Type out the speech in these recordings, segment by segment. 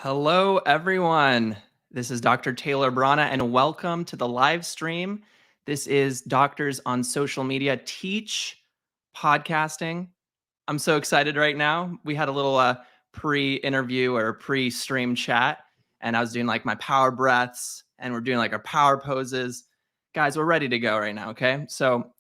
Hello, everyone. This is Dr. Taylor Brana, and welcome to the live stream. This is Doctors on Social Media Teach Podcasting. I'm so excited right now. We had a little pre-interview or pre-stream chat, and I was doing like my power breaths, and we're doing like our power poses. Guys, we're ready to go right now, okay? So,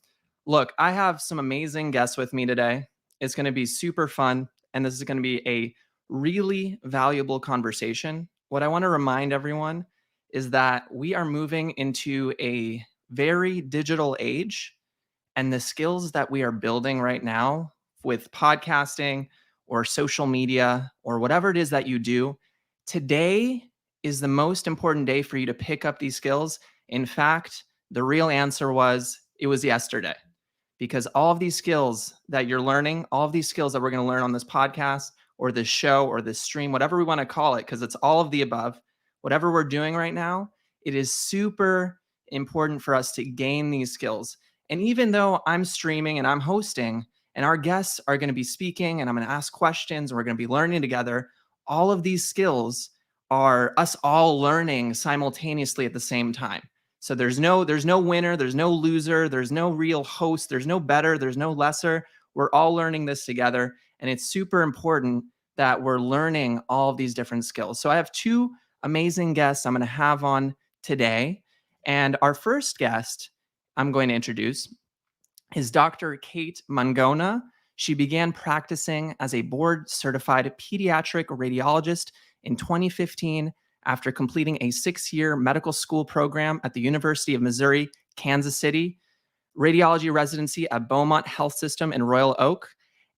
look, I have some amazing guests with me today. It's going to be super fun, and this is going to be a really valuable conversation. What I want to remind everyone is that we are moving into a very digital age, and the skills that we are building right now with podcasting or social media or whatever it is that you do, today is the most important day for you to pick up these skills. In fact, the real answer was it was yesterday, because all of these skills that you're learning, all of these skills that we're going to learn on this podcast or this show or this stream, whatever we want to call it, because it's all of the above, whatever we're doing right now, it is super important for us to gain these skills. And even though I'm streaming and I'm hosting and our guests are going to be speaking and I'm going to ask questions and we're going to be learning together, all of these skills are us all learning simultaneously at the same time. So there's no winner, there's no loser, there's no real host, there's no better, there's no lesser. We're all learning this together, and it's super important that we're learning all of these different skills. So I have two amazing guests I'm going to have on today, and our first guest I'm going to introduce is Dr. Kate Mangona. She began practicing as a board-certified pediatric radiologist in 2015 after completing a 6-year medical school program at the University of Missouri, Kansas City, radiology residency at Beaumont Health System in Royal Oak,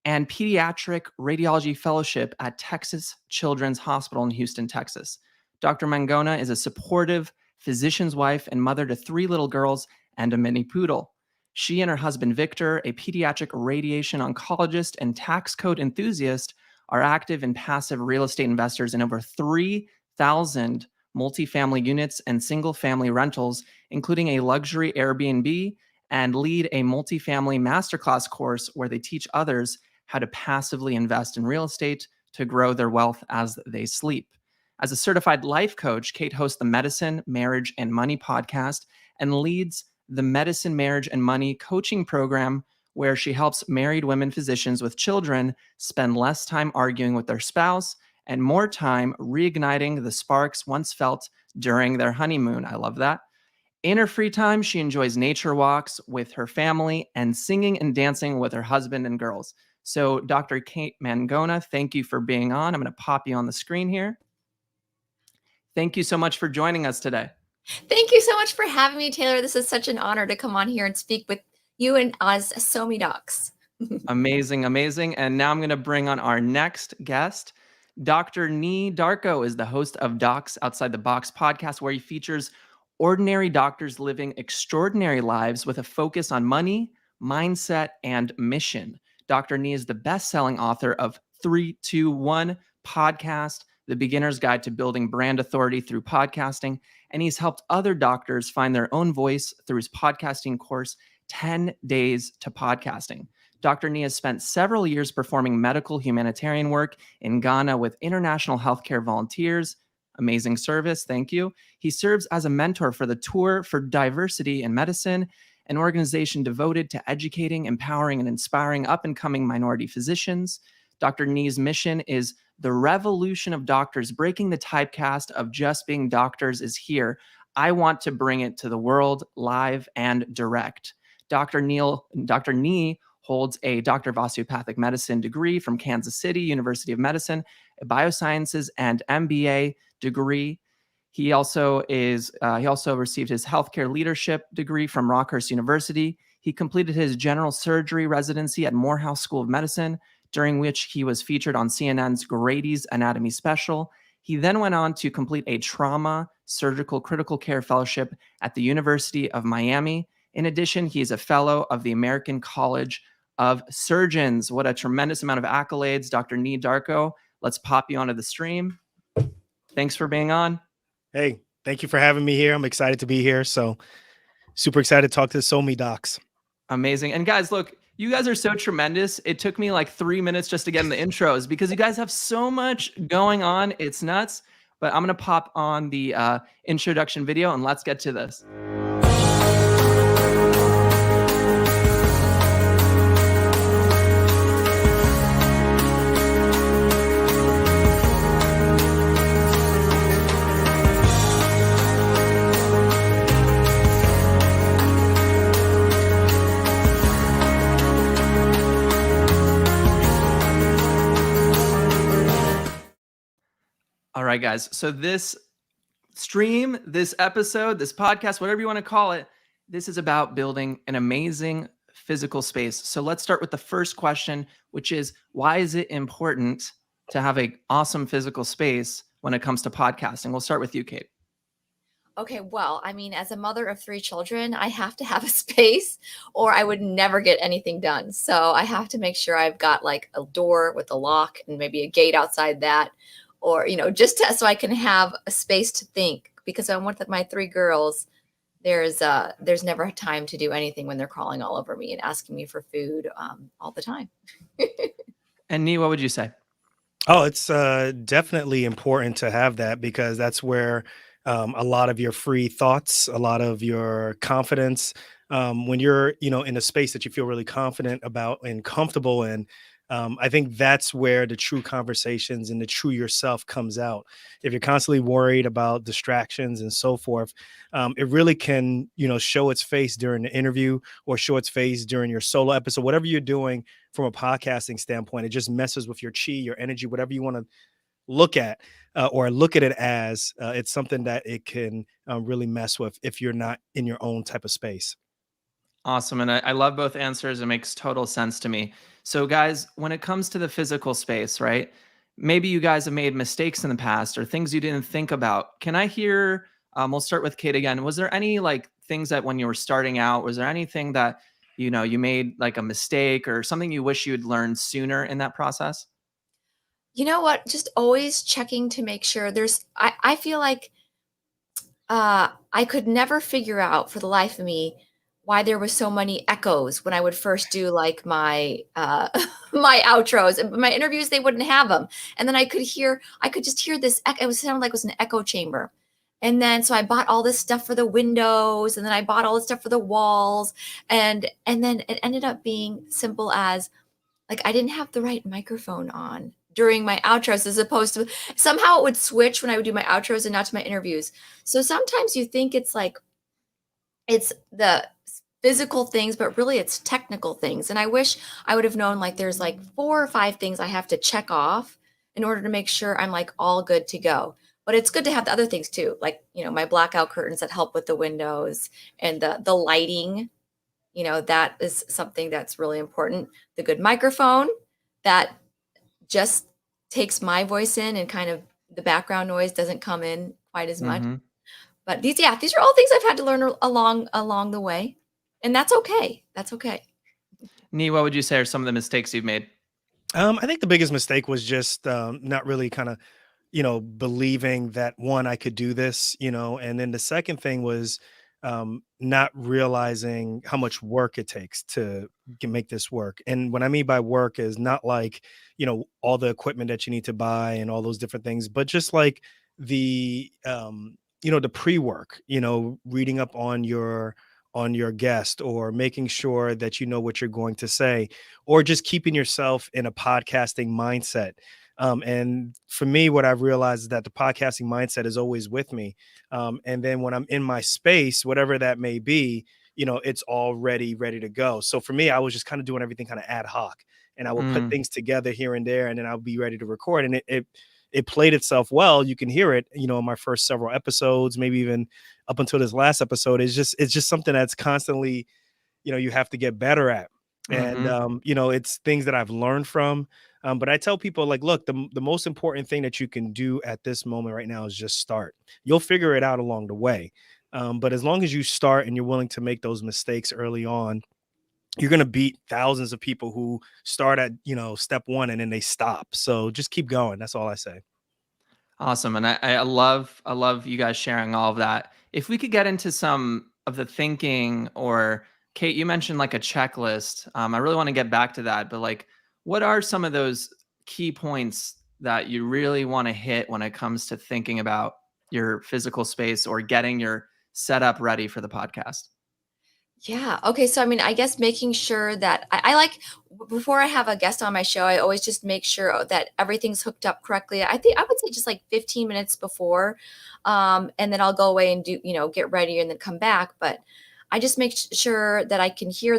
and pediatric radiology fellowship at Texas Children's Hospital in Houston, Texas. Dr. Mangona is a supportive physician's wife and mother to 3 little girls and a mini poodle. She and her husband, Victor, a pediatric radiation oncologist and tax code enthusiast, are active and passive real estate investors in over 3,000 multifamily units and single-family rentals, including a luxury Airbnb, and lead a multifamily masterclass course where they teach others how to passively invest in real estate to grow their wealth as they sleep. As a certified life coach, Kate hosts the Medicine, Marriage, and Money podcast and leads the Medicine, Marriage, and Money coaching program, where she helps married women physicians with children spend less time arguing with their spouse and more time reigniting the sparks once felt during their honeymoon. I love that. In her free time, she enjoys nature walks with her family and singing and dancing with her husband and girls. So, Dr. Kate Mangona, thank you for being on. I'm going to pop you on the screen here. Thank you so much for joining us today. Thank you so much for having me, Taylor. This is such an honor to come on here and speak with you and us, SoMeDocs. Amazing, amazing. And now I'm going to bring on our next guest. Dr. Nee Darko is the host of Docs Outside the Box podcast, where he features ordinary doctors living extraordinary lives with a focus on money, mindset, and mission. Dr. Nee is the best-selling author of 321 Podcast, The Beginner's Guide to Building Brand Authority Through Podcasting, and he's helped other doctors find their own voice through his podcasting course, 10 Days to Podcasting. Dr. Nee has spent several years performing medical humanitarian work in Ghana with international healthcare volunteers. Amazing service, thank you. He serves as a mentor for the Tour for Diversity in Medicine, an organization devoted to educating, empowering, and inspiring up-and-coming minority physicians. Dr. Nee's mission is the revolution of doctors. Breaking the typecast of just being doctors is here. I want to bring it to the world live and direct. Dr. Nee holds a Doctor of Osteopathic Medicine degree from Kansas City University of Medicine, a Biosciences and MBA degree. He also received his healthcare leadership degree from Rockhurst University. He completed his general surgery residency at Morehouse School of Medicine, during which he was featured on CNN's Grady's Anatomy Special. He then went on to complete a trauma surgical critical care fellowship at the University of Miami. In addition, he is a fellow of the American College of Surgeons. What a tremendous amount of accolades. Dr. Nee Darko, let's pop you onto the stream. Thanks for being on. Hey, thank you for having me here. I'm excited to be here. So super excited to talk to the SoMeDocs. Amazing. And guys, look, You guys are so tremendous. It took me like 3 minutes just to get in the intros because you guys have so much going on. It's nuts. But I'm going to pop on the introduction video and let's get to this. All right, guys. So this stream, this episode, this podcast, whatever you want to call it, this is about building an amazing physical space. So let's start with the first question, which is why is it important to have an awesome physical space when it comes to podcasting? We'll start with you, Kate. Okay, well, I mean, as a mother of 3 children, I have to have a space or I would never get anything done. So I have to make sure I've got like a door with a lock and maybe a gate outside that, or, so I can have a space to think. Because I'm with my 3 girls, there's never time to do anything when they're crawling all over me and asking me for food all the time. And Nee, what would you say? Oh, it's definitely important to have that because that's where a lot of your free thoughts, a lot of your confidence, when you're, in a space that you feel really confident about and comfortable in, I think that's where the true conversations and the true yourself comes out. If you're constantly worried about distractions and so forth, it really can, show its face during the interview or show its face during your solo episode, whatever you're doing from a podcasting standpoint. It just messes with your chi, your energy, whatever you want to look at or look at it as. It's something that it can really mess with if you're not in your own type of space. Awesome. And I love both answers. It makes total sense to me. So, guys, when it comes to the physical space, right? Maybe you guys have made mistakes in the past or things you didn't think about. Can I hear? We'll start with Kate again. Was there any like things that when you were starting out, was there anything that you made like a mistake or something you wish you had learned sooner in that process? You know what? Just always checking to make sure I feel like I could never figure out for the life of me why there was so many echoes when I would first do like my my outros. My interviews, they wouldn't have them. And then I could just hear this echo. It was sounded like it was an echo chamber. And then so I bought all this stuff for the windows, and then I bought all this stuff for the walls. And then it ended up being simple as like I didn't have the right microphone on during my outros, as opposed to somehow it would switch when I would do my outros and not to my interviews. So sometimes you think it's like it's the physical things, but really it's technical things. And I wish I would have known like there's like 4 or 5 things I have to check off in order to make sure I'm like all good to go. But it's good to have the other things too, like my blackout curtains that help with the windows and the lighting. That is something that's really important. The good microphone that just takes my voice in and kind of the background noise doesn't come in quite as much. Mm-hmm. But these are all things I've had to learn along the way. And that's okay. That's okay. Nee, what would you say are some of the mistakes you've made? I think the biggest mistake was just not really kind of, believing that one, I could do this, and then the second thing was not realizing how much work it takes to make this work. And what I mean by work is not like, all the equipment that you need to buy and all those different things, but just like the, the pre-work, reading up on your guest or making sure that you know what you're going to say or just keeping yourself in a podcasting mindset. And for me, what I've realized is that the podcasting mindset is always with me. And then when I'm in my space, whatever that may be, it's already ready to go. So for me, I was just kind of doing everything kind of ad hoc, and I would put things together here and there, and then I'll be ready to record. And it played itself well. You can hear it, in my first several episodes, maybe even up until this last episode. It's just something that's constantly, you have to get better at. And, it's things that I've learned from. But I tell people like, look, the most important thing that you can do at this moment right now is just start. You'll figure it out along the way. But as long as you start and you're willing to make those mistakes early on, you're going to beat thousands of people who start at, step 1 and then they stop. So just keep going. That's all I say. Awesome. And I love you guys sharing all of that. If we could get into some of the thinking or Kate, you mentioned like a checklist. I really want to get back to that, but like, what are some of those key points that you really want to hit when it comes to thinking about your physical space or getting your setup ready for the podcast? Yeah. Okay. So, I mean, I guess making sure that I like before I have a guest on my show, I always just make sure that everything's hooked up correctly. I think I would say just like 15 minutes before. And then I'll go away and get ready and then come back. But I just make sure that I can hear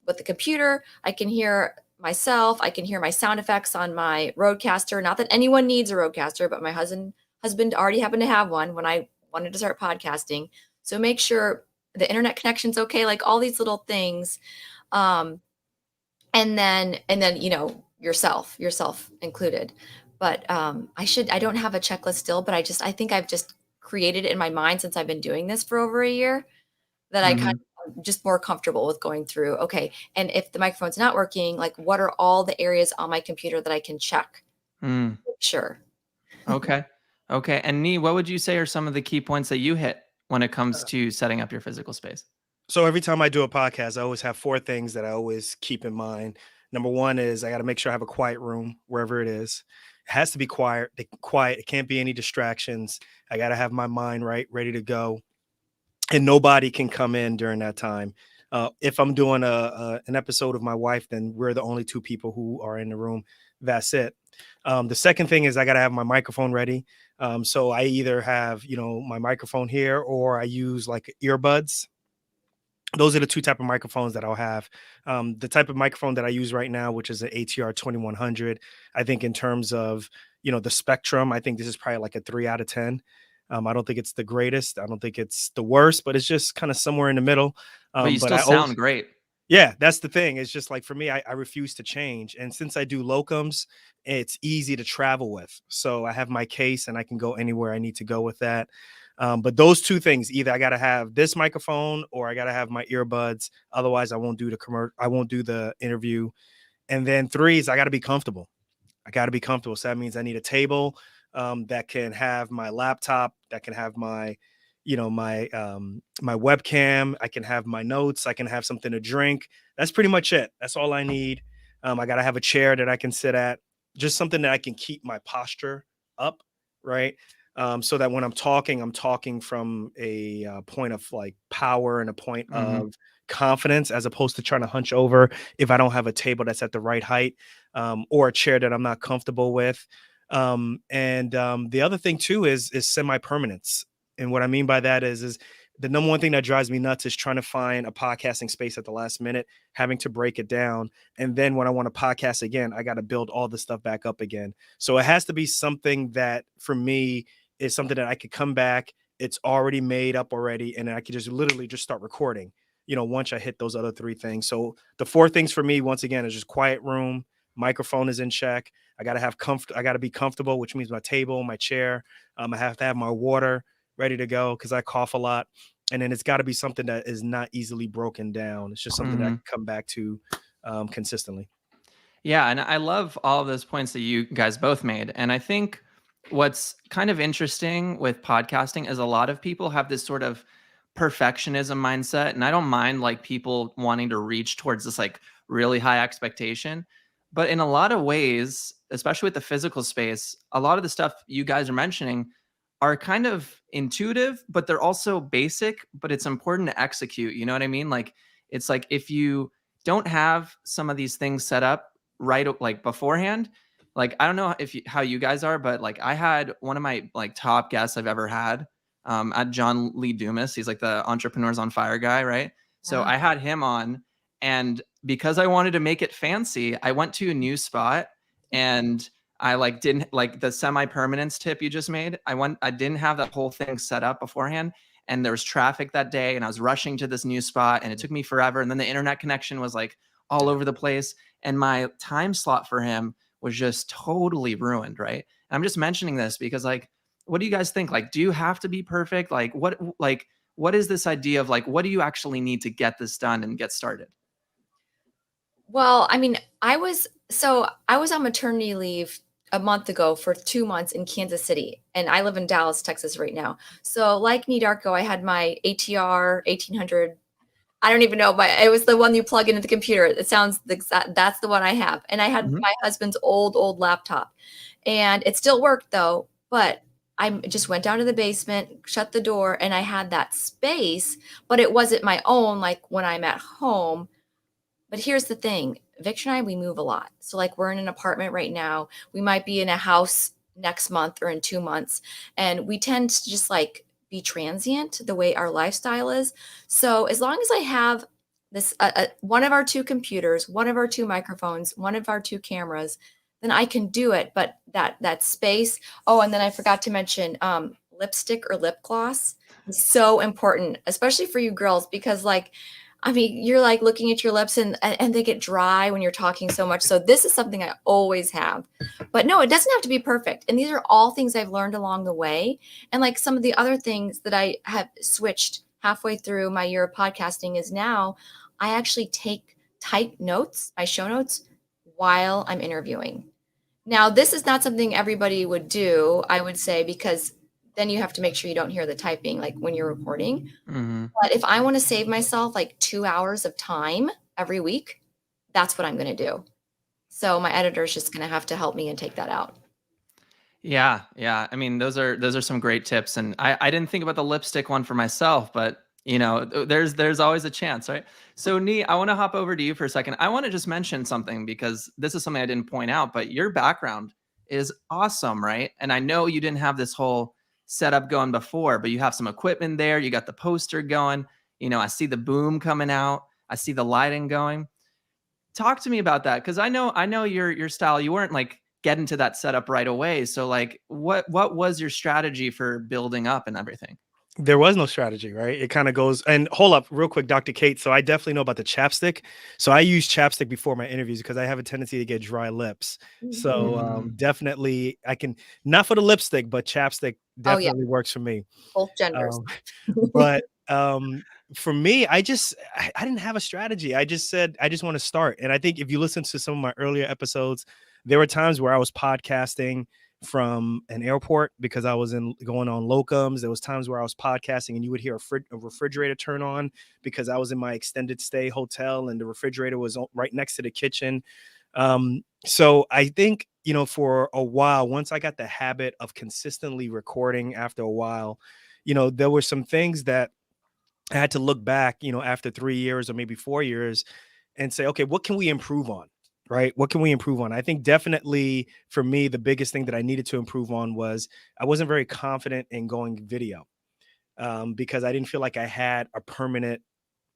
with the computer, I can hear myself, I can hear my sound effects on my roadcaster. Not that anyone needs a roadcaster, but my husband already happened to have one when I wanted to start podcasting. So make sure the internet connection's okay, like all these little things. Um, and then, yourself included. But I don't have a checklist still, but I think I've just created it in my mind since I've been doing this for over a year that I kind Hmm. of am just more comfortable with going through, okay, and if the microphone's not working, like what are all the areas on my computer that I can check? Mm, Sure. okay. Okay. And Nee, what would you say are some of the key points that you hit when it comes Uh, to setting up your physical space? So every time I do a podcast, I always have four things that I always keep in mind. Number one is I got to make sure I have a quiet room wherever it is. It has to be quiet. Quiet. It can't be any distractions. I got to have my mind right, ready to go, and nobody can come in during that time. If I'm doing an episode of my wife, then we're the only two people who are in the room. That's it. The second thing is I got to have my microphone ready. So I either have my microphone here, or I use like earbuds. Those are the two type of microphones that I'll have. The type of microphone that I use right now, which is an ATR 2100, I think in terms of the spectrum, I think this is probably like a 3 out of 10. I don't think it's the greatest. I don't think it's the worst, but it's just kind of somewhere in the middle. But you But still I always, sound great. yeah, that's the thing. It's just like for me, I refuse to change. And since I do locums, it's easy to travel with. So I have my case and I can go anywhere I need to go with that. But those two things, either I got to have this microphone or I got to have my earbuds. Otherwise, I won't do I won't do the interview. And then three is I got to be comfortable. I got to be comfortable. So that means I need a table that can have my laptop, that can have my webcam. I can have my notes. I can have something to drink. That's pretty much it. That's all I need. I got to have a chair that I can sit at, just something that I can keep my posture up, right? So that when I'm talking from a point of like power and a point Hmm. of confidence, as opposed to trying to hunch over if I don't have a table that's at the right height, or a chair that I'm not comfortable with. And the other thing too is semi-permanence. And what I mean by that is the number one thing that drives me nuts is trying to find a podcasting space at the last minute, having to break it down. And then when I want to podcast again, I got to build all this stuff back up again. So it has to be something that for me is something that I could come back. It's already made up already. And I could just literally just start recording, once I hit those other three things. So the four things for me, once again, is just quiet room, microphone is in check. I got to have I got to be comfortable, which means my table, my chair. I have to have my water ready to go because I cough a lot. And then it's got to be something that is not easily broken down. It's just something that I Hmm. can come back to consistently. Yeah, and I love all of those points that you guys both made. And I think what's kind of interesting with podcasting is a lot of people have this sort of perfectionism mindset. And I don't mind like people wanting to reach towards this like really high expectation. But in a lot of ways, especially with the physical space, a lot of the stuff you guys are mentioning are kind of intuitive, but they're also basic, but it's important to execute. You know what I mean? Like, it's like if you don't have some of these things set up right like beforehand, like I don't know how you guys are, but like I had one of my like top guests I've ever had at John Lee Dumas. He's like the Entrepreneurs on Fire guy, right? So Yeah. I had him on, and because I wanted to make it fancy, I went to a new spot, and I like didn't like the semi-permanence tip you just made. I didn't have that whole thing set up beforehand, and there was traffic that day, and I was rushing to this new spot, and it took me forever, and then the internet connection was like all over the place, and my time slot for him was just totally ruined, right? And I'm just mentioning this because like what do you guys think? Like do you have to be perfect? What is this idea of like what do you actually need to get this done and get started? Well, I mean, I was on maternity leave a month ago for 2 months in Kansas City, and I live in Dallas, Texas right now. So, like Nedarko, I had my ATR 1800 I don't even know, but it was the one you plug into the computer. It sounds the exact, that's the one I have. And I had Mhm. my husband's old laptop. And it still worked though, but I just went down to the basement, shut the door, and I had that space, but it wasn't my own like when I'm at home. But here's the thing, Victor and I, we move a lot. So like we're in an apartment right now. We might be in a house next month or in 2 months. And we tend to just like be transient the way our lifestyle is. So as long as I have this, one of our two computers, one of our two microphones, one of our two cameras, then I can do it. But that space. Oh, and then I forgot to mention lipstick or lip gloss is so important, especially for you girls, because like I mean, you're like looking at your lips and they get dry when you're talking so much. So this is something I always have. But no, it doesn't have to be perfect. And these are all things I've learned along the way. And like some of the other things that I have switched halfway through my year of podcasting is now I actually type notes, my show notes while I'm interviewing. Now, this is not something everybody would do, I would say, because then you have to make sure you don't hear the typing like when you're recording. Mhm. But if I want to save myself like 2 hours of time every week, that's what I'm going to do. So my editor is just going to have to help me and take that out. Yeah, yeah. I mean, those are some great tips, and I didn't think about the lipstick one for myself, but there's always a chance, right? So, Nee, I want to hop over to you for a second. I want to just mention something because this is something I didn't point out, but your background is awesome, right? And I know you didn't have this whole setup going before, but you have some equipment there. You got the poster going. I see the boom coming out. I see the lighting going. Talk to me about that, because I know your style. You weren't like getting to that setup right away. So like what was your strategy for building up and everything? There was no strategy, right? It kind of goes and hold up real quick, Dr. Kate. So I definitely know about the chapstick. So I use chapstick before my interviews because I have a tendency to get dry lips. So Mm. definitely I can not for the lipstick, but chapstick Oh yeah, definitely works for me. both genders. Um, but for me, I didn't have a strategy. I just said I just want to start. And I think if you listen to some of my earlier episodes, there were times where I was podcasting from an airport because I was going on locums. There was times where I was podcasting and you would hear a refrigerator turn on because I was in my extended stay hotel and the refrigerator was right next to the kitchen. So I think, for a while, once I got the habit of consistently recording after a while, there were some things that I had to look back, after 3 years or maybe 4 years and say, okay, what can we improve on? Right? What can we improve on? I think definitely for me, the biggest thing that I needed to improve on was I wasn't very confident in going video because I didn't feel like I had a permanent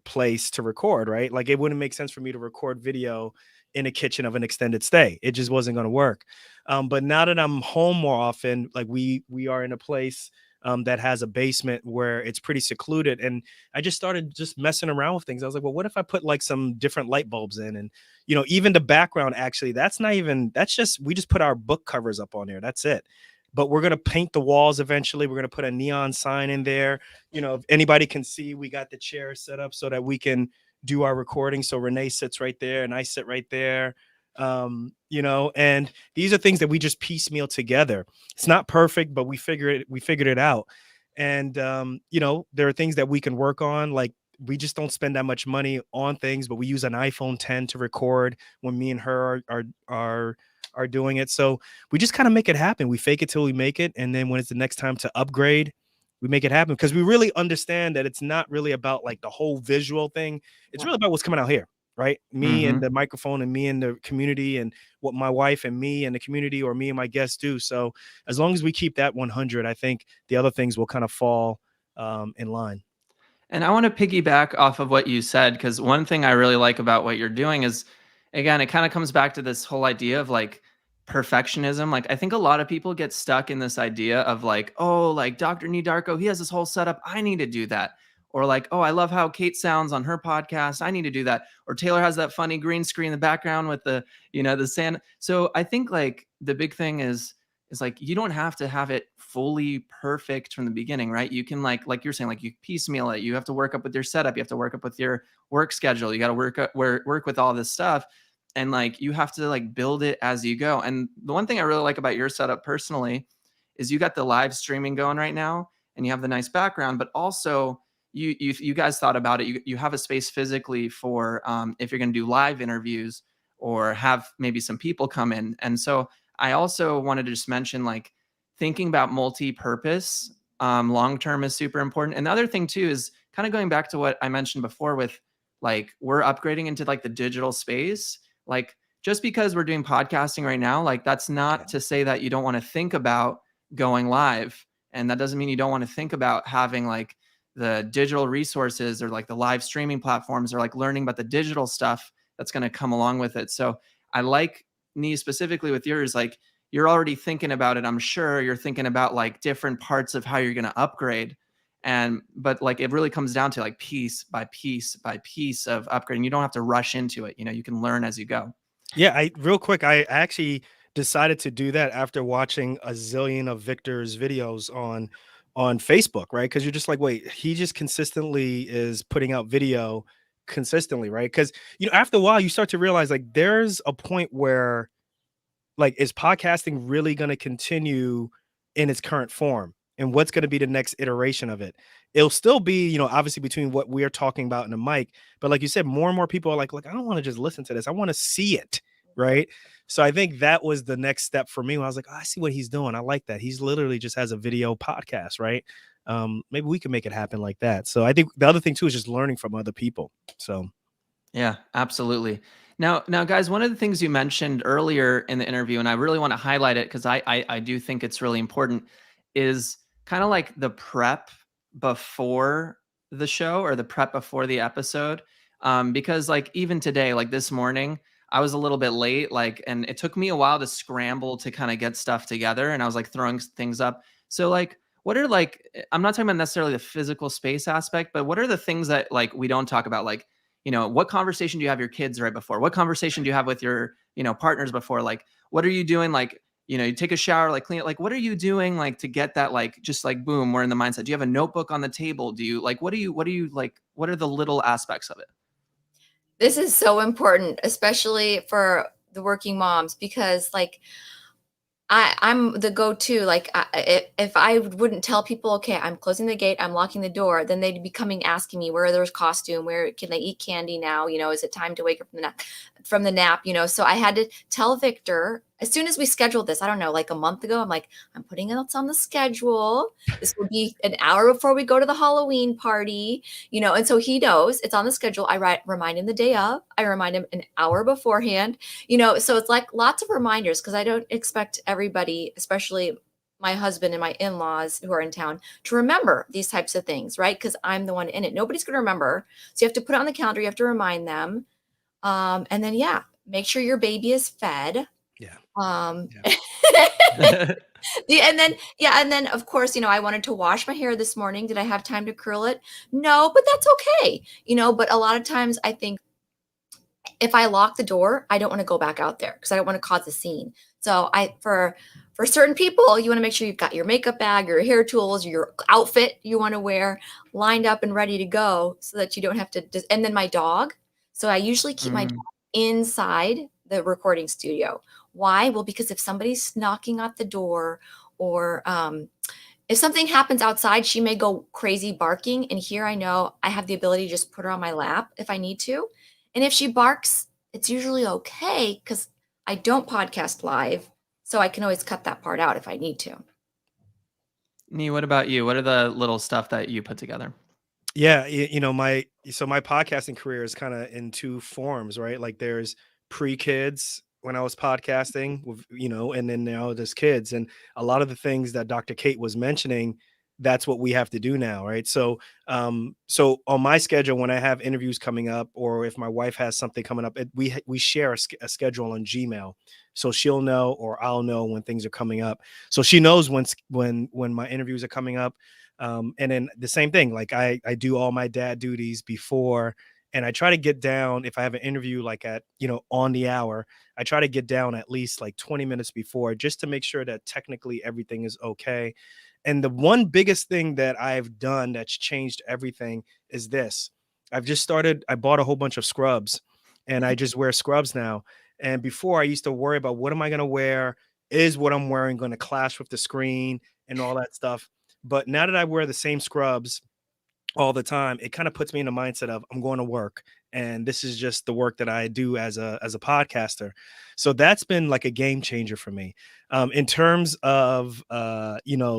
place to record, right? Like it wouldn't make sense for me to record video in a kitchen of an extended stay. It just wasn't going to work. But now that I'm home more often, like we are in a place that has a basement where it's pretty secluded, and I just started just messing around with things. I was like, well, what if I put like some different light bulbs in, and even the background actually, that's just we just put our book covers up on there. That's it. But we're gonna paint the walls eventually. We're gonna put a neon sign in there. If anybody can see, we got the chair set up so that we can do our recording. So Renee sits right there and I sit right there. And these are things that we just piecemeal together. It's not perfect, but we figured it out. And there are things that we can work on. Like we just don't spend that much money on things, but we use an iPhone 10 to record when me and her are doing it. So we just kind of make it happen. We fake it till we make it. And then when it's the next time to upgrade, we make it happen because we really understand that it's not really about like the whole visual thing. It's Yeah. really about what's coming out here, right? Me and Mhm. the microphone and me and the community and what my wife and me and the community or me and my guests do. So as long as we keep that 100, I think the other things will kind of fall in line. And I want to piggyback off of what you said, because one thing I really like about what you're doing is, again, it kind of comes back to this whole idea of like perfectionism. Like, I think a lot of people get stuck in this idea of like, oh, like Dr. Darko, he has this whole setup. I need to do that. Or like, oh, I love how Kate sounds on her podcast. I need to do that. Or Taylor has that funny green screen in the background with the sand. So I think like the big thing is like you don't have to have it fully perfect from the beginning, right? You can like you're saying, like you piecemeal it. You have to work up with your setup. You have to work up with your work schedule. You got to work with all this stuff, and like you have to like build it as you go. And the one thing I really like about your setup personally is you got the live streaming going right now, and you have the nice background, but also you guys thought about it. You have a space physically for if you're going to do live interviews or have maybe some people come in. And so I also wanted to just mention, like, thinking about multi-purpose long term is super important. And the other thing too is kind of going back to what I mentioned before with, like, we're upgrading into like the digital space. Like, just because we're doing podcasting right now, like, that's not to say that you don't want to think about going live. And that doesn't mean you don't want to think about having like the digital resources or like the live streaming platforms or like learning about the digital stuff that's going to come along with it. So I like, Nee, specifically with yours, like, you're already thinking about it. I'm sure you're thinking about like different parts of how you're going to upgrade. But like, it really comes down to like piece by piece by piece of upgrading. You don't have to rush into it. You can learn as you go. Yeah, real quick, I actually decided to do that after watching a zillion of Victor's videos on Facebook, right? Because you're just like, wait, he just consistently is putting out video consistently, right? Because after a while, you start to realize like there's a point where, like, is podcasting really going to continue in its current form? And what's going to be the next iteration of it? It'll still be, obviously between what we're talking about in the mic, but like you said, more and more people are like, look, I don't want to just listen to this. I want to see it. Right. So I think that was the next step for me. When I was like, oh, I see what he's doing. I like that. He's literally just has a video podcast. Right. Maybe we can make it happen like that. So I think the other thing too is just learning from other people. So yeah, absolutely. Now, guys, one of the things you mentioned earlier in the interview, and I really want to highlight it because I do think it's really important, is kind of like the prep before the show or the prep before the episode. Because like even today, like this morning, I was a little bit late, like, and it took me a while to scramble to kind of get stuff together, and I was like throwing things up. So like, what are like, I'm not talking about necessarily the physical space aspect, but what are the things that like we don't talk about, like, what conversation do you have your kids right before? What conversation do you have with your, partners before? Like, what are you doing? Like, you take a shower, like clean it. Like, what are you doing? Like to get that, like, just like, boom, we're in the mindset. Do you have a notebook on the table? Do you like, what are you like, what are the little aspects of it? This is so important, especially for the working moms, because like I'm the go-to. Like, if I wouldn't tell people, okay, I'm closing the gate, I'm locking the door, then they'd be coming asking me, where there's costume, where can they eat candy now? Is it time to wake up from the nap? So I had to tell Victor as soon as we scheduled this. I don't know, like a month ago. I'm like, I'm putting it on the schedule. This will be an hour before we go to the Halloween party. And so he knows it's on the schedule. I remind him the day of. I remind him an hour beforehand. So it's like lots of reminders, because I don't expect everybody, especially my husband and my in-laws who are in town, to remember these types of things, right? Because I'm the one in it. Nobody's going to remember. So you have to put it on the calendar. You have to remind them. And then, yeah, make sure your baby is fed. yeah. And then of course, I wanted to wash my hair this morning. Did I have time to curl it? No, but that's okay. But a lot of times I think if I lock the door, I don't want to go back out there because I don't want to cause a scene. So for certain people, you want to make sure you've got your makeup bag, your hair tools, your outfit you want to wear lined up and ready to go, so that you don't have to. And then my dog. So I usually keep my dog inside the recording studio. Why? Well, because if somebody's knocking at the door, or if something happens outside, she may go crazy barking. And here I know I have the ability to just put her on my lap if I need to. And if she barks, it's usually okay because I don't podcast live. So I can always cut that part out if I need to. Nee, what about you? What are the little stuff that you put together? Yeah, my podcasting career is kind of in two forms, right? Like there's pre-kids when I was podcasting with, and then now there's kids. And a lot of the things that Dr. Kate was mentioning, that's what we have to do now, right? So so on my schedule, when I have interviews coming up, or if my wife has something coming up, we share a schedule on Gmail. So she'll know, or I'll know when things are coming up. So she knows when my interviews are coming up. And then the same thing, like I do all my dad duties before, and I try to get down, if I have an interview like at, on the hour, I try to get down at least like 20 minutes before, just to make sure that technically everything is okay. And the one biggest thing that I've done that's changed everything is this. I bought a whole bunch of scrubs, and I just wear scrubs now. And before, I used to worry about, what am I going to wear? Is what I'm wearing going to clash with the screen and all that stuff? But now that I wear the same scrubs, all the time, it kind of puts me in the mindset of I'm going to work, and this is just the work that I do as a podcaster. So that's been like a game changer for me. In terms of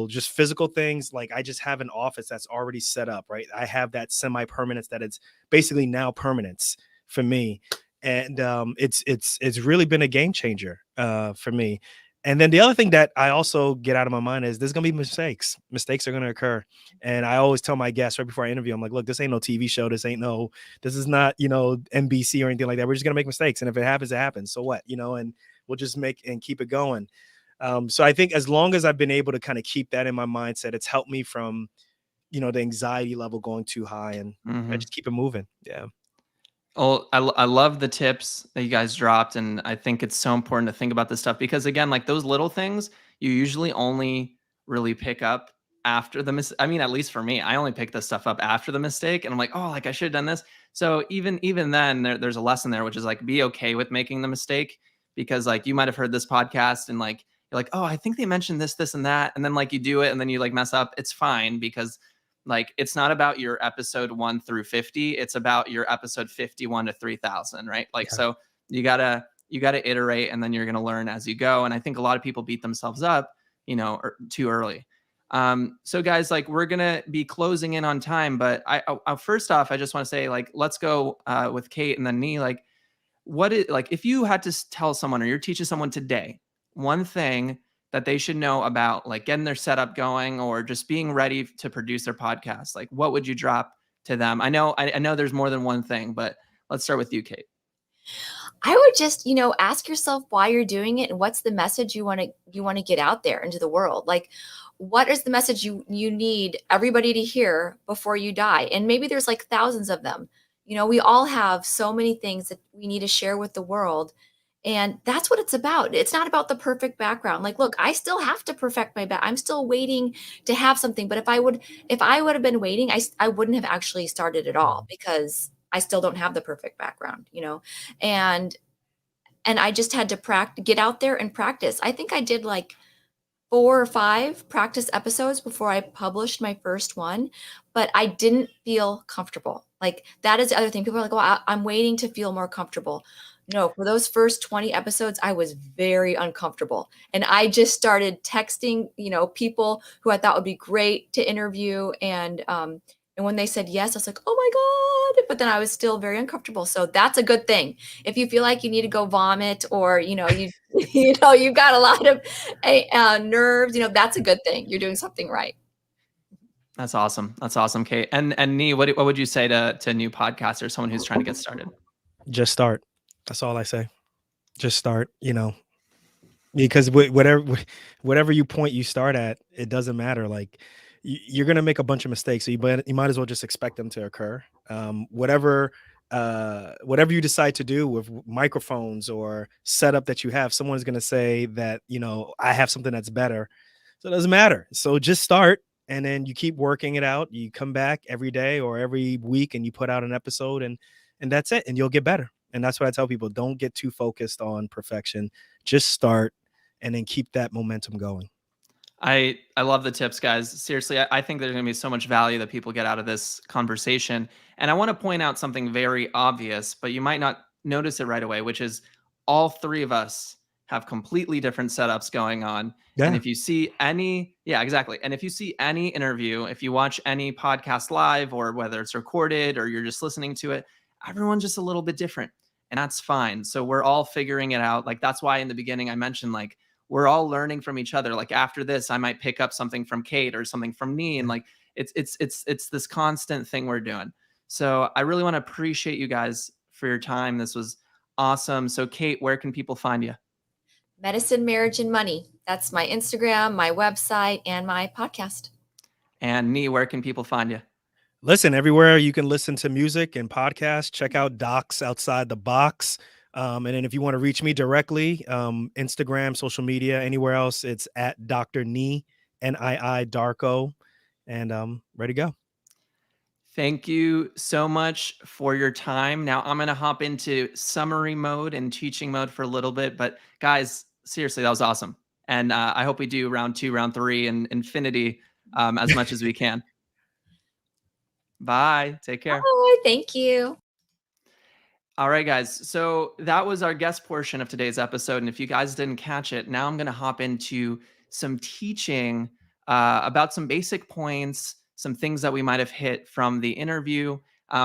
just physical things, like I just have an office that's already set up, right? I have that semi-permanence that it's basically now permanence for me. And it's really been a game changer for me. And then the other thing that I also get out of my mind is there's gonna be mistakes. Mistakes are gonna occur. And I always tell my guests right before I interview, I'm like, look, this ain't no TV show. This is not, NBC or anything like that. We're just gonna make mistakes. And if it happens, it happens. So what? And we'll just make and keep it going. So I think as long as I've been able to kind of keep that in my mindset, it's helped me from, the anxiety level going too high, and I Mhm. just keep it moving. Yeah. Well, I love the tips that you guys dropped, and I think it's so important to think about this stuff because again, like those little things, you usually only really pick up after the I mean, at least for me, I only pick this stuff up after the mistake, and I'm like, oh, like I should have done this. So even then, there's a lesson there, which is like be okay with making the mistake because like you might have heard this podcast and like you're like, oh, I think they mentioned this, this, and that, and then like you do it, and then you like mess up. It's fine because like it's not about your episode 1 through 50, it's about your episode 51 to 3000, right? Like Yeah. so you got to iterate, and then you're going to learn as you go. And I think a lot of people beat themselves up, too early. So guys, like we're going to be closing in on time, but I first off I just want to say, like, let's go with Kate and then me. Like, what is, like, if you had to tell someone or you're teaching someone today one thing that they should know about like getting their setup going or just being ready to produce their podcast, like what would you drop to them? I know there's more than one thing, but let's start with you, Kate. I would just, ask yourself why you're doing it and what's the message you want to get out there into the world. Like, what is the message you need everybody to hear before you die? And maybe there's like thousands of them. We all have so many things that we need to share with the world. And that's what it's about. It's not about the perfect background. Like, look, I still have to perfect my back. I'm still waiting to have something. But if I would have been waiting, I wouldn't have actually started at all because I still don't have the perfect background. And I just had to get out there and practice. I think I did like 4 or 5 practice episodes before I published my first one, but I didn't feel comfortable. Like, that is the other thing. People are like, "Well, I'm waiting to feel more comfortable." No, for those first 20 episodes, I was very uncomfortable. And I just started texting, people who I thought would be great to interview. And when they said yes, I was like, "Oh my God." But then I was still very uncomfortable. So that's a good thing. If you feel like you need to go vomit or, you've got a lot of nerves, that's a good thing. You're doing something right. That's awesome. That's awesome, Kate. And Nee, what would you say to new podcasters, someone who's trying to get started? Just start. That's all I say. Just start, because whatever you start at, it doesn't matter. Like you're gonna make a bunch of mistakes, so you might as well just expect them to occur. Whatever you decide to do with microphones or setup that you have, someone's gonna say that I have something that's better, so it doesn't matter. So just start, and then you keep working it out. You come back every day or every week, and you put out an episode, and that's it, and you'll get better. And that's what I tell people: don't get too focused on perfection. Just start and then keep that momentum going. I love the tips, guys. Seriously, I think there's going to be so much value that people get out of this conversation. And I want to point out something very obvious, but you might not notice it right away, which is all three of us have completely different setups going on. And Yeah. if you see any, yeah, exactly. And if you see any interview, if you watch any podcast live or whether it's recorded or you're just listening to it, everyone's just a little bit different. And that's fine. So we're all figuring it out. Like that's why in the beginning I mentioned like we're all learning from each other. Like after this, I might pick up something from Kate or something from me. And like it's this constant thing we're doing. So I really want to appreciate you guys for your time. This was awesome. So Kate, where can people find you? Medicine, Marriage, and Money. That's my Instagram, my website, and my podcast. And Nee, where can people find you? Listen, everywhere you can listen to music and podcasts, check out Docs Outside the Box. And then if you want to reach me directly, Instagram, social media, anywhere else, it's at Dr. Nee, NII Darko, and ready to go. Thank you so much for your time. Now I'm going to hop into summary mode and teaching mode for a little bit. But guys, seriously, that was awesome. And I hope we do round 2, round 3, and infinity as much as we can. Bye. Take care. Bye. Thank you. All right, guys. So that was our guest portion of today's episode. And if you guys didn't catch it, now I'm going to hop into some teaching about some basic points, some things that we might have hit from the interview,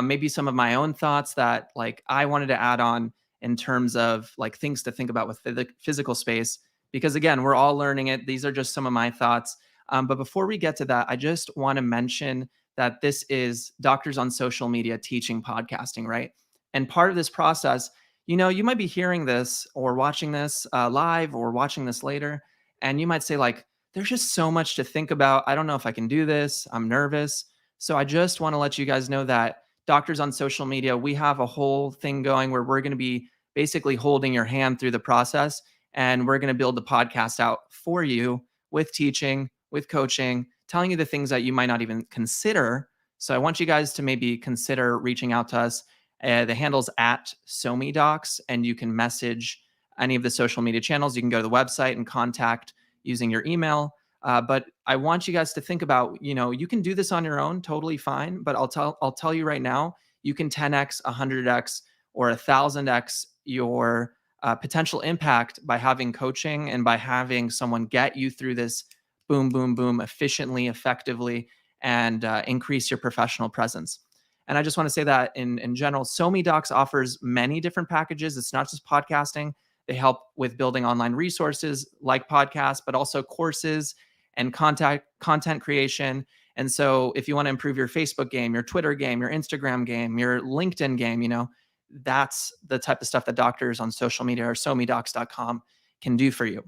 maybe some of my own thoughts that like I wanted to add on in terms of like things to think about with the physical space. Because again, we're all learning it. These are just some of my thoughts. But before we get to that, I just want to mention that this is Doctors on Social Media teaching podcasting, right? And part of this process, you might be hearing this or watching this live or watching this later, and you might say, like, there's just so much to think about. I don't know if I can do this. I'm nervous. So I just want to let you guys know that Doctors on Social Media, we have a whole thing going where we're going to be basically holding your hand through the process, and we're going to build the podcast out for you with teaching, with coaching, telling you the things that you might not even consider. So I want you guys to maybe consider reaching out to us. The handle's at SoMeDocs, and you can message any of the social media channels. You can go to the website and contact using your email. But I want you guys to think about, you can do this on your own, totally fine. But I'll tell you right now, you can 10x, 100x, or 1000x your potential impact by having coaching and by having someone get you through this boom, boom, boom efficiently, effectively, and increase your professional presence. And I just want to say that in general, SoMeDocs offers many different packages. It's not just podcasting. They help with building online resources like podcasts, but also courses and content creation. And so if you want to improve your Facebook game, your Twitter game, your Instagram game, your LinkedIn game, that's the type of stuff that Doctors on Social Media or SoMeDocs.com can do for you.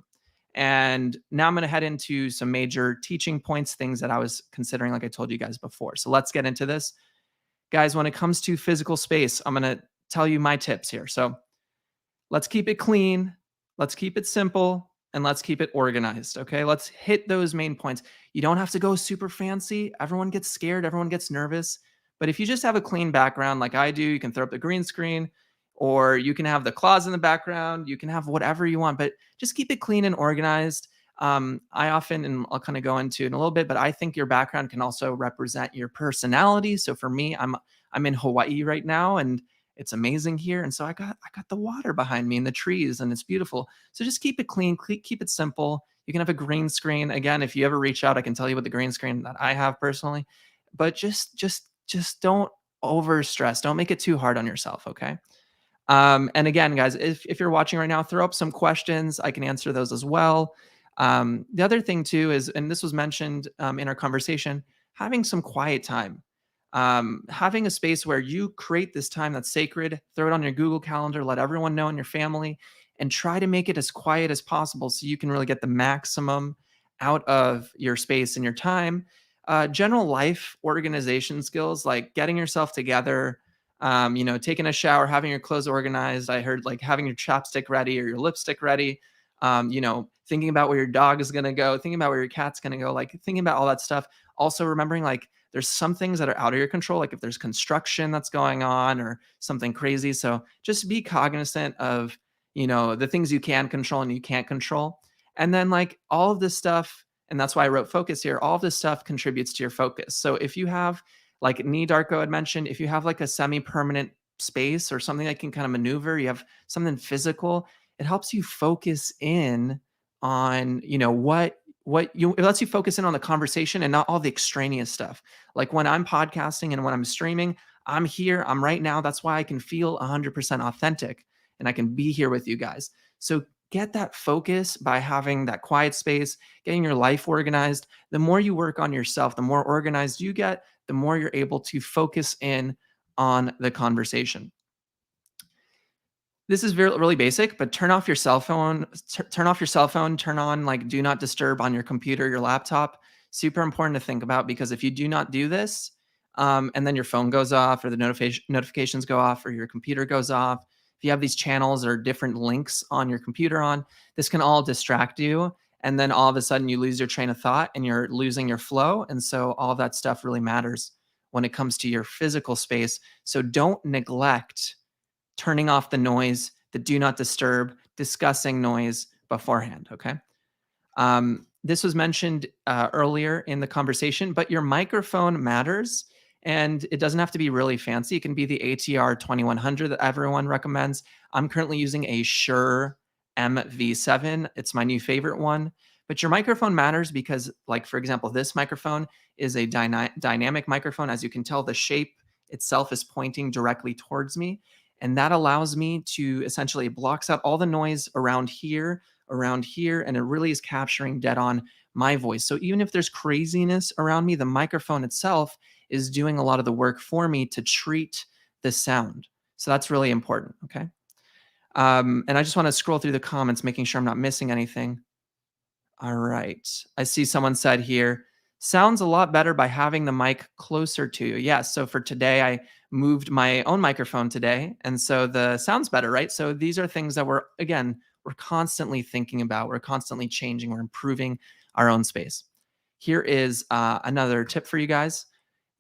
And now I'm going to head into some major teaching points, things that I was considering, like I told you guys before. So let's get into this. Guys, when it comes to physical space, I'm going to tell you my tips here. So let's keep it clean, let's keep it simple, and let's keep it organized. Okay, let's hit those main points. You don't have to go super fancy. Everyone gets scared, everyone gets nervous. But if you just have a clean background like I do, you can throw up the green screen, or you can have the closet in the background. You can have whatever you want, but just keep it clean and organized. I often, and I'll kind of go into it in a little bit, but I think your background can also represent your personality. So for me, I'm in Hawaii right now, and it's amazing here. And so I got the water behind me and the trees, and it's beautiful. So just keep it clean, keep it simple. You can have a green screen. Again, if you ever reach out, I can tell you what the green screen that I have personally. But just don't over stress. Don't make it too hard on yourself. Okay. And again, guys, if you're watching right now, throw up some questions. I can answer those as well. The other thing too is, and this was mentioned in our conversation, having some quiet time, having a space where you create this time that's sacred, throw it on your Google Calendar, let everyone know in your family, and try to make it as quiet as possible so you can really get the maximum out of your space and your time. General life organization skills like getting yourself together, taking a shower, having your clothes organized. I heard like having your chapstick ready or your lipstick ready, thinking about where your dog is going to go, thinking about where your cat's going to go, like thinking about all that stuff. Also remembering like there's some things that are out of your control, like if there's construction that's going on or something crazy. So just be cognizant of, the things you can control and you can't control. And then like all of this stuff, and that's why I wrote focus here, all of this stuff contributes to your focus. So if you have, like Darko had mentioned, if you have like a semi-permanent space or something that can kind of maneuver, you have something physical, it helps you focus in on, it lets you focus in on the conversation and not all the extraneous stuff. Like when I'm podcasting and when I'm streaming, I'm here, I'm right now. That's why I can feel 100% authentic and I can be here with you guys. So get that focus by having that quiet space, getting your life organized. The more you work on yourself, the more organized you get, the more you're able to focus in on the conversation. This is really basic, but turn off your cell phone, turn on like do not disturb on your computer, your laptop. Super important to think about, because if you do not do this, and then your phone goes off or the notifications go off or your computer goes off, if you have these channels or different links on your computer this can all distract you. And then all of a sudden you lose your train of thought and you're losing your flow. And so all of that stuff really matters when it comes to your physical space. So don't neglect turning off the noise, the do not disturb, discussing noise beforehand, okay? This was mentioned earlier in the conversation, but your microphone matters. And it doesn't have to be really fancy. It can be the ATR 2100 that everyone recommends. I'm currently using a Shure MV7. It's my new favorite one. But your microphone matters because, like, for example, this microphone is a dynamic microphone. As you can tell, the shape itself is pointing directly towards me. And that allows me to essentially blocks out all the noise around here, and it really is capturing dead on my voice. So even if there's craziness around me, the microphone itself is doing a lot of the work for me to treat the sound. So that's really important, okay? And I just want to scroll through the comments, making sure I'm not missing anything. All right. I see someone said here, sounds a lot better by having the mic closer to you. Yes. So for today, I moved my own microphone today. And so the sound's better, right? So these are things that we're constantly thinking about. We're constantly changing. We're improving our own space. Here is another tip for you guys.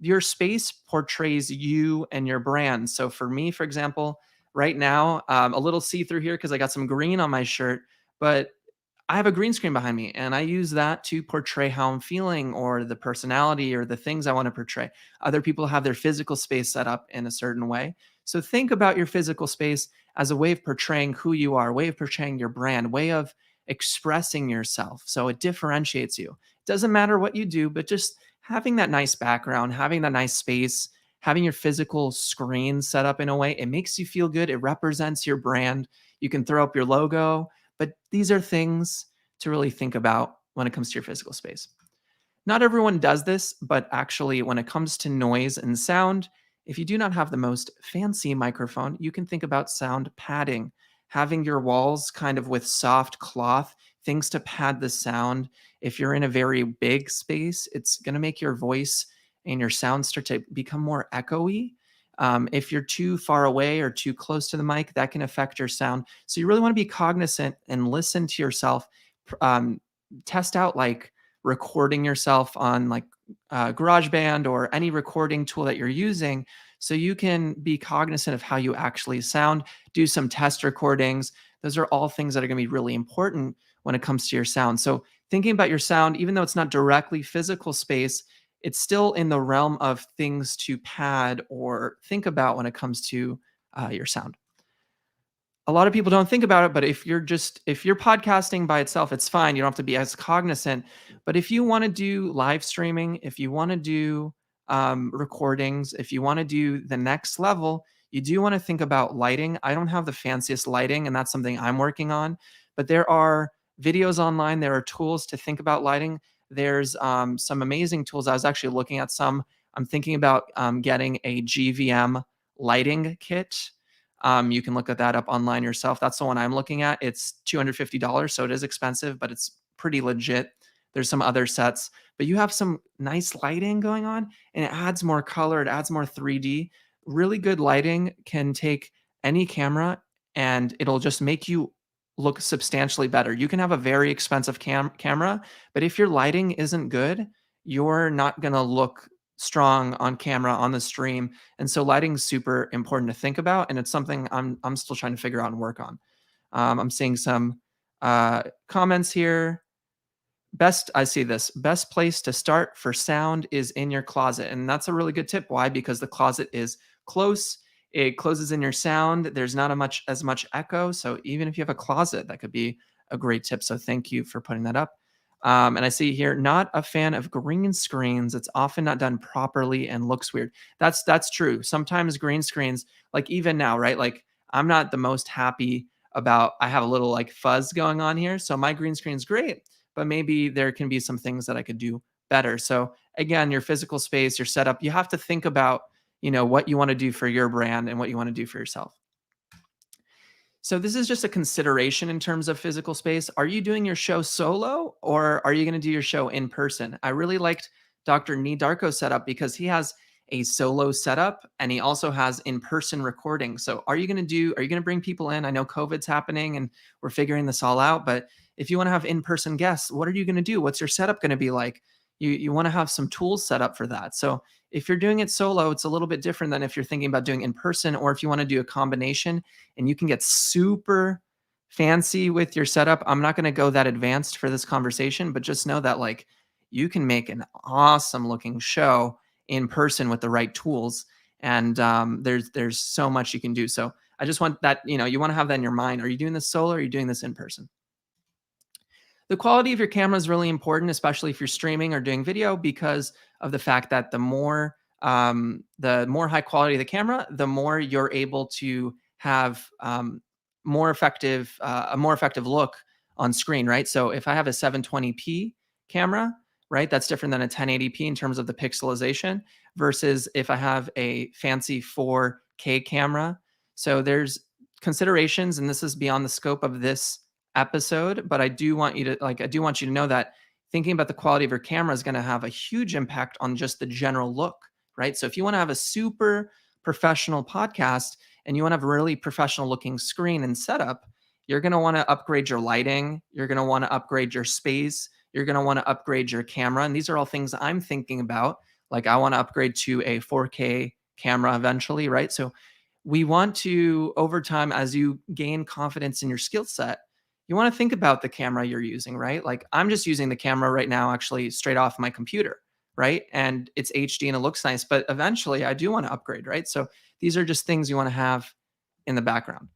Your space portrays you and your brand. So for me, for example, right now, a little see-through here because I got some green on my shirt, but I have a green screen behind me and I use that to portray how I'm feeling or the personality or the things I want to portray. Other people have their physical space set up in a certain way. So think about your physical space as a way of portraying who you are, a way of portraying your brand, way of expressing yourself. So it differentiates you. It doesn't matter what you do, but just having that nice background, having that nice space, having your physical screen set up in a way, it makes you feel good. It represents your brand. You can throw up your logo. But these are things to really think about when it comes to your physical space. Not everyone does this, but actually when it comes to noise and sound, if you do not have the most fancy microphone, you can think about sound padding, having your walls kind of with soft cloth, things to pad the sound. If you're in a very big space, it's going to make your voice and your sound start to become more echoey. If you're too far away or too close to the mic, that can affect your sound. So you really want to be cognizant and listen to yourself. Test out like recording yourself on like GarageBand or any recording tool that you're using so you can be cognizant of how you actually sound. Do some test recordings. Those are all things that are going to be really important when it comes to your sound. So thinking about your sound, even though it's not directly physical space, it's still in the realm of things to pad or think about when it comes to your sound. A lot of people don't think about it, but if you're podcasting by itself, it's fine. You don't have to be as cognizant. But if you want to do live streaming, if you want to do recordings, if you want to do the next level, you do want to think about lighting. I don't have the fanciest lighting, and that's something I'm working on. But there are videos online. There are tools to think about lighting. There's some amazing tools. I was actually looking at some. I'm thinking about getting a GVM lighting kit. You can look at that up online yourself. That's the one I'm looking at. It's $250, so it is expensive, but it's pretty legit. There's some other sets, but you have some nice lighting going on and it adds more color. It adds more 3D. Really good lighting can take any camera and it'll just make you look substantially better. You can have a very expensive camera, but if your lighting isn't good, you're not going to look strong on camera on the stream. And so lighting's super important to think about, and it's something I'm still trying to figure out and work on. I'm seeing some comments here. I see this. Best place to start for sound is in your closet. And that's a really good tip. Why? Because the closet is close. It closes in your sound. There's not as much echo. So even if you have a closet, that could be a great tip. So thank you for putting that up. And I see here, not a fan of green screens. It's often not done properly and looks weird. That's true. Sometimes green screens, like even now, right? Like I'm not the most happy about, I have a little like fuzz going on here. So my green screen's great, but maybe there can be some things that I could do better. So again, your physical space, your setup, you have to think about, what you want to do for your brand and what you want to do for yourself. So this is just a consideration in terms of physical space. Are you doing your show solo or are you going to do your show in person? I really liked Dr. Nee Darko's setup because he has a solo setup and he also has in-person recording. So are you going to bring people in? I know COVID's happening and we're figuring this all out, but if you want to have in-person guests, what are you going to do? What's your setup going to be like? You want to have some tools set up for that. So if you're doing it solo, it's a little bit different than if you're thinking about doing in person, or if you want to do a combination and you can get super fancy with your setup. I'm not going to go that advanced for this conversation, but just know that like you can make an awesome looking show in person with the right tools. And there's so much you can do. So I just want that, you want to have that in your mind. Are you doing this solo or are you doing this in person? The quality of your camera is really important, especially if you're streaming or doing video, because of the fact that the more high quality the camera, the more you're able to have a more effective look on screen, right? So if I have a 720p camera, right, that's different than a 1080p in terms of the pixelization versus if I have a fancy 4K camera. So there's considerations, and this is beyond the scope of this episode, but I do want you to know that thinking about the quality of your camera is going to have a huge impact on just the general look, right? So if you want to have a super professional podcast and you want to have a really professional looking screen and setup, you're going to want to upgrade your lighting, you're going to want to upgrade your space, you're going to want to upgrade your camera. And these are all things I'm thinking about. Like I want to upgrade to a 4K camera eventually, right? So we want to, over time, as you gain confidence in your skill set, you want to think about the camera you're using, right? Like I'm just using the camera right now, actually straight off my computer, right? And it's HD and it looks nice, but eventually I do want to upgrade, right? So these are just things you want to have in the background.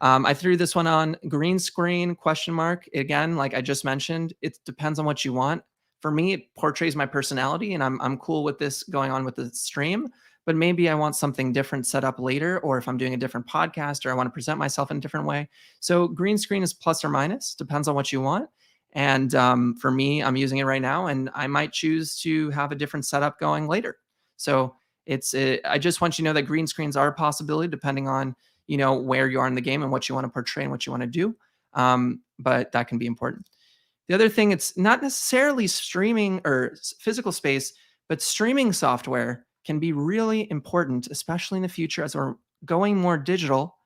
I threw this one on green screen question mark. Again, like I just mentioned, it depends on what you want. For me, it portrays my personality and I'm cool with this going on with the stream, but maybe I want something different set up later, or if I'm doing a different podcast or I want to present myself in a different way. So green screen is plus or minus, depends on what you want. And for me, I'm using it right now and I might choose to have a different setup going later. So I just want you to know that green screens are a possibility depending on where you are in the game and what you want to portray and what you want to do. But that can be important. The other thing, it's not necessarily streaming or physical space, but streaming software can be really important, especially in the future as we're going more digital.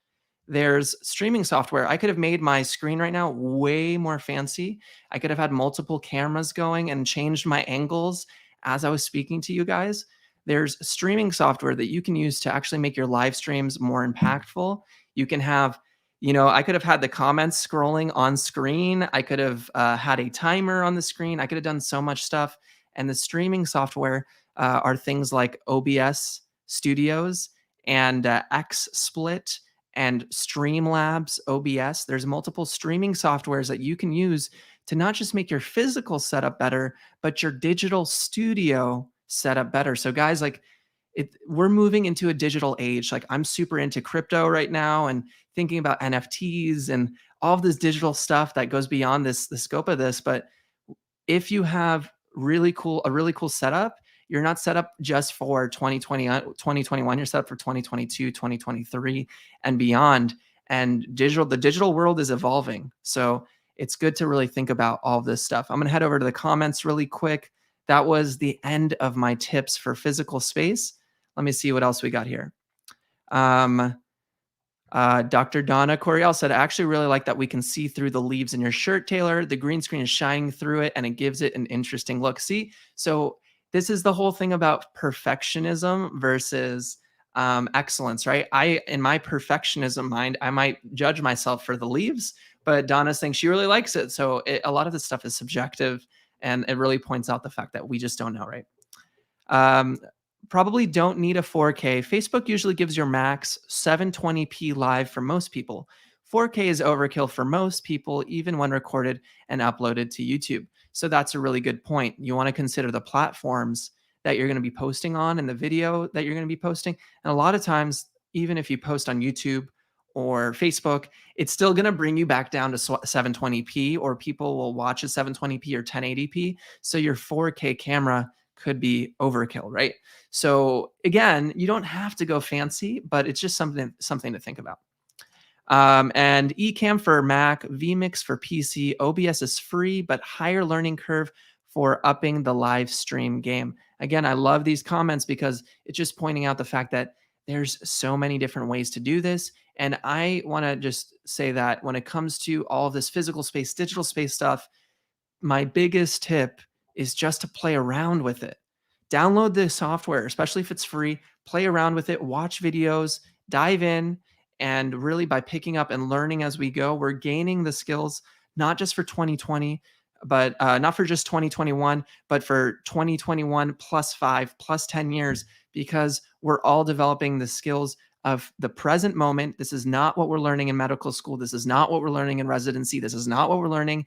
There's streaming software. I could have made my screen right now way more fancy. I could have had multiple cameras going and changed my angles as I was speaking to you guys. There's streaming software that you can use to actually make your live streams more impactful. You can have, I could have had the comments scrolling on screen. I could have had a timer on the screen. I could have done so much stuff. And the streaming software are things like OBS Studios and XSplit and Streamlabs OBS. There's multiple streaming softwares that you can use to not just make your physical setup better, but your digital studio setup better. So guys, like we're moving into a digital age. Like I'm super into crypto right now and thinking about NFTs and all of this digital stuff that goes beyond the scope of this. But if you have a really cool setup, you're not set up just for 2020, 2021, you're set up for 2022, 2023 and beyond. And the digital world is evolving. So it's good to really think about all of this stuff. I'm going to head over to the comments really quick. That was the end of my tips for physical space. Let me see what else we got here. Dr. Donna Coriel said, I actually really like that we can see through the leaves in your shirt, Taylor. The green screen is shining through it and it gives it an interesting look. See, so this is the whole thing about perfectionism versus excellence, right? In my perfectionism mind, I might judge myself for the leaves, but Donna's saying she really likes it. So a lot of this stuff is subjective and it really points out the fact that we just don't know, right? Probably don't need a 4K. Facebook usually gives your max 720p live for most people. 4K is overkill for most people, even when recorded and uploaded to YouTube. So that's a really good point. You want to consider the platforms that you're going to be posting on and the video that you're going to be posting. And a lot of times, even if you post on YouTube or Facebook, it's still going to bring you back down to 720p, or people will watch at 720p or 1080p. So your 4K camera could be overkill, right? So again, you don't have to go fancy, but it's just something to think about. And Ecamm for Mac, vMix for PC, OBS is free, but higher learning curve for upping the live stream game. Again, I love these comments because it's just pointing out the fact that there's so many different ways to do this. And I want to just say that when it comes to all of this physical space, digital space stuff, my biggest tip is just to play around with it. Download the software, especially if it's free, play around with it, watch videos, dive in, and really by picking up and learning as we go, we're gaining the skills, not just for 2020, but not for just 2021, but for 2021 plus 5 plus 10 years, because we're all developing the skills of the present moment. This is not what we're learning in medical school. This is not what we're learning in residency. This is not what we're learning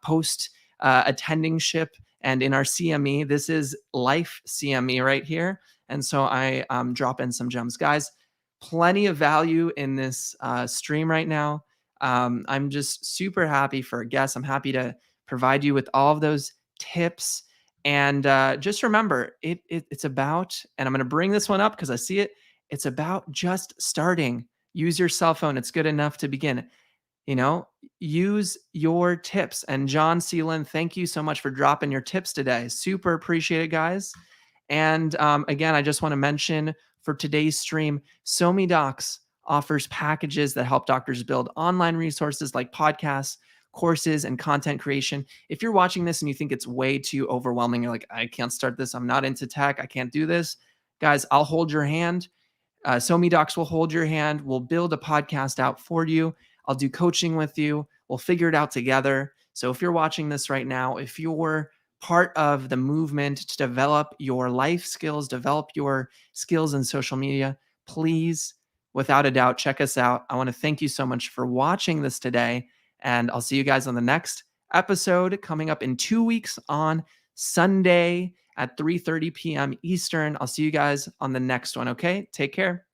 post attendingship and in our CME. This is life CME right here. And so I drop in some gems. Guys, plenty of value in this stream right now. I'm just super happy for guests. I'm happy to provide you with all of those tips. And just remember, it's about, and I'm going to bring this one up because I see it, it's about just starting. Use your cell phone. It's good enough to begin. Use your tips. And John Seelan, thank you so much for dropping your tips today. Super appreciate it, guys. And again, I just want to mention for today's stream, SoMeDocs offers packages that help doctors build online resources like podcasts, courses, and content creation. If you're watching this and you think it's way too overwhelming, you're like, I can't start this, I'm not into tech, I can't do this. Guys, I'll hold your hand. SoMeDocs will hold your hand. We'll build a podcast out for you. I'll do coaching with you. We'll figure it out together. So if you're watching this right now, if you're part of the movement to develop your life skills, develop your skills in social media, please, without a doubt, check us out. I want to thank you so much for watching this today. And I'll see you guys on the next episode coming up in 2 weeks on Sunday at 3:30 p.m. Eastern. I'll see you guys on the next one. Okay, take care.